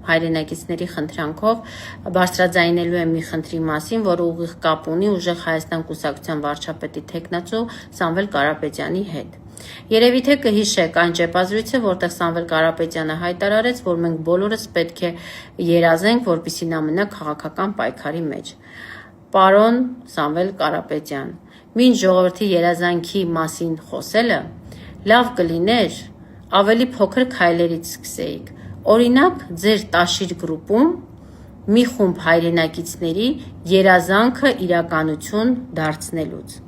հայրենակիցների խնդրանքով բարձրաձայնելու եմ մի խնդրի մասին, որը ուղիղ կապ ունի ուժեղ Հայաստան կուսակցության վարչապետի թեկնածու Սամվել Կարապետյանի հետ։ Երևի թե կհիշեք այն ճեպազրույցը, որտեղ Սամվել Կարապետյանը հայտարարեց, որ մենք բոլորս պետք է երազենք, որպեսզի նա մնա քաղաքական պայքարի մեջ։ Պարոն Սամվել Կարապետյան, մինչ ժողովրդի երազանքի մասին խոսելը, լավ կլիներ ավելի փոքր քայլերից սկսեիք։ Օրինակ, ձեր Տաշիր գրուպում մի խումբ հայրենակիցների երազանքը իրականություն դարձնելուց։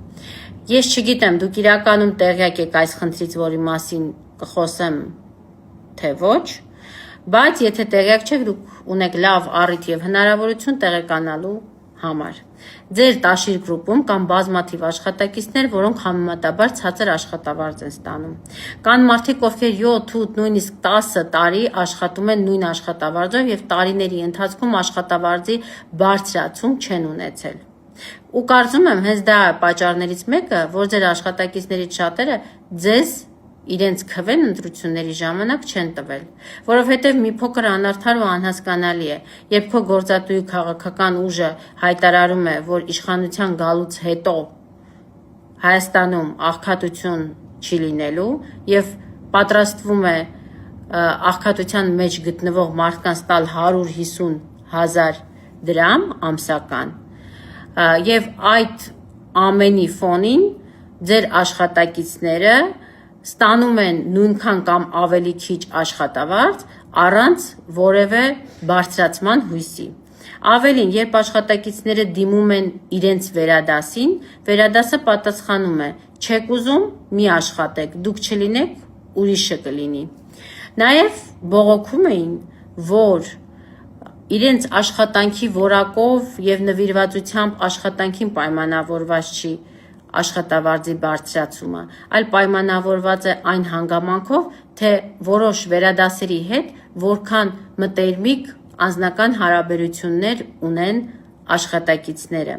Ես չգիտեմ, դուք իրականում տեղյակ եք այս խնդրից, որի մասին կխոսեմ, թե ոչ, բայց եթե տեղյակ չեք, դուք ունեք լավ առիթ եւ հնարավորություն տեղեկանալու համար։ Ձեր Տաշիր գրուպում կան բազմաթիվ աշխատակիցներ, որոնք համեմատաբար ցածր աշխատավարձ են ստանում։ Կան մարդիկ, ովքեր 7, 8, նույնիսկ 10 տարի աշխատում են նույն աշխատավարձով եւ տարիների ընթացքում աշխատավարձի բարձրացում չեն ունեցել։ Ու կարծում եմ, հենց դա է պատճառներից մեկը, որ ձեր աշխատակիցներից շատերը ձեզ իրենց քվեն ընտրությունների ժամանակ չեն տվել, որովհետև մի փոքր անարդար ու անհասկանալի է, երբ քո գործատուի քաղաքական ուժը հայտարարում է, որ իշխանության գալուց հետո Հայաստանում աղքատություն չի լինելու եւ պատրաստվում է աղքատության մեջ գտնվող մարդկանց տալ 150,000 դրամ ամսական, եւ այդ ամենի ֆոնին ձեր աշխատակիցները ստանում են նույնքան կամ ավելի քիչ աշխատավարձ առանց որևէ բարձրացման հույսի։ Ավելին, երբ աշխատակիցները դիմում են իրենց վերադասին, վերադասը պատասխանում է. չեք ուզում, մի աշխատեք, դուք չլինեք, ուրիշը կլինի։ Նաև բողոքում էին, որ իրենց աշխատանքի որակով եւ նվիրվածությամբ աշխատանքին պայմանավորված չի աշխատավարձի բարձրացումը, այլ պայմանավորված է այն հանգամանքով, թե որոշ վերադասերի հետ որքան մտերմիկ անձնական հարաբերություններ ունեն աշխատակիցները։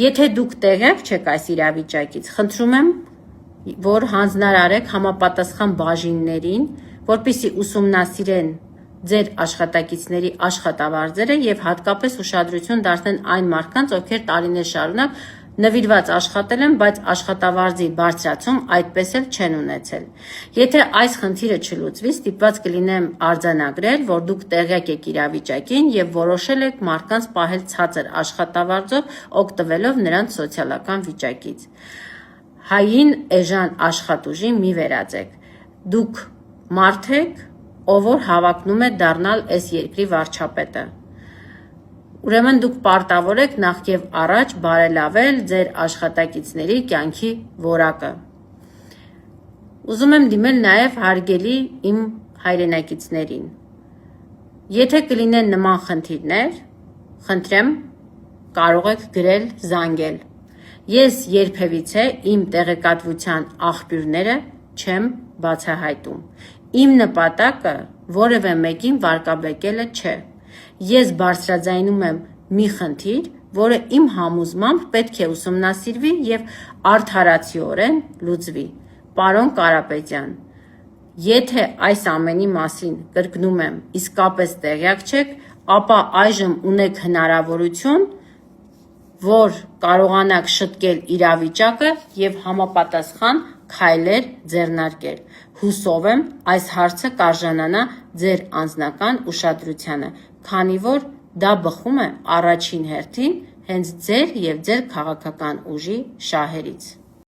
Եթե դուք տեղյակ չեք այս իրավիճակից, խնդրում եմ, որ հանձնարարեք համապատասխան բաժիններին, որպեսզի ուսումնասիրեն ձեր աշխատակիցների աշխատավարձերը եւ հատկապես ուշադրություն դարձնեն այն մարդկանց, ովքեր տարիներ շարունակ նվիրված աշխատել են, բայց աշխատավարձի բարձրացում այդպես էլ չեն ունեցել։ Եթե այս խնդիրը չլուծվի, ստիպված կլինեմ արձանագրել, որ դուք տեղյակ եք իրավիճակին եւ որոշել եք մարդկանց պահել ցածր աշխատավարձով, օգտվելով նրանց սոցիալական վիճակից։ Հային էժան աշխատուժի մի վերածեք։ Դուք մարդ եք, ով որ հավակնում է դառնալ այս երկրի վարչապետը։ Ուրեմն դուք պարտավոր եք նախ եւ առաջ բարելավել ձեր աշխատակիցների կյանքի որակը։ Ուզում եմ դիմել նաեւ հարգելի իմ հայրենակիցներին։ Եթե կլինեն նման խնդիրներ, խնդրեմ, կարող եք գրել, զանգել։ Ես երբևիցե իմ տեղեկատվության աղբյուրները չեմ բացահայտում։ Իմ նպատակը որևէ մեկին վարկաբեկելը չէ։ Ես բարձրաձայնում եմ մի խնդիր, որը իմ համոզմամբ պետք է ուսումնասիրվի եւ արդարացիորեն լուծվի։ Պարոն Կարապետյան, եթե այս ամենի մասին, կրկնում եմ, իսկապես տեղյակ չեք, ապա այժմ ունեք հնարավորություն, որ կարողանաք շտկել իրավիճակը եւ համապատասխան քայլեր ձեռնարկել։ Հուսով եմ, այս հարցը կարժանանա ձեր անձնական ուշադրությանը, քանի որ դա բխում է առաջին հերթին հենց ձեր եւ ձեր քաղաքական ուժի շահերից։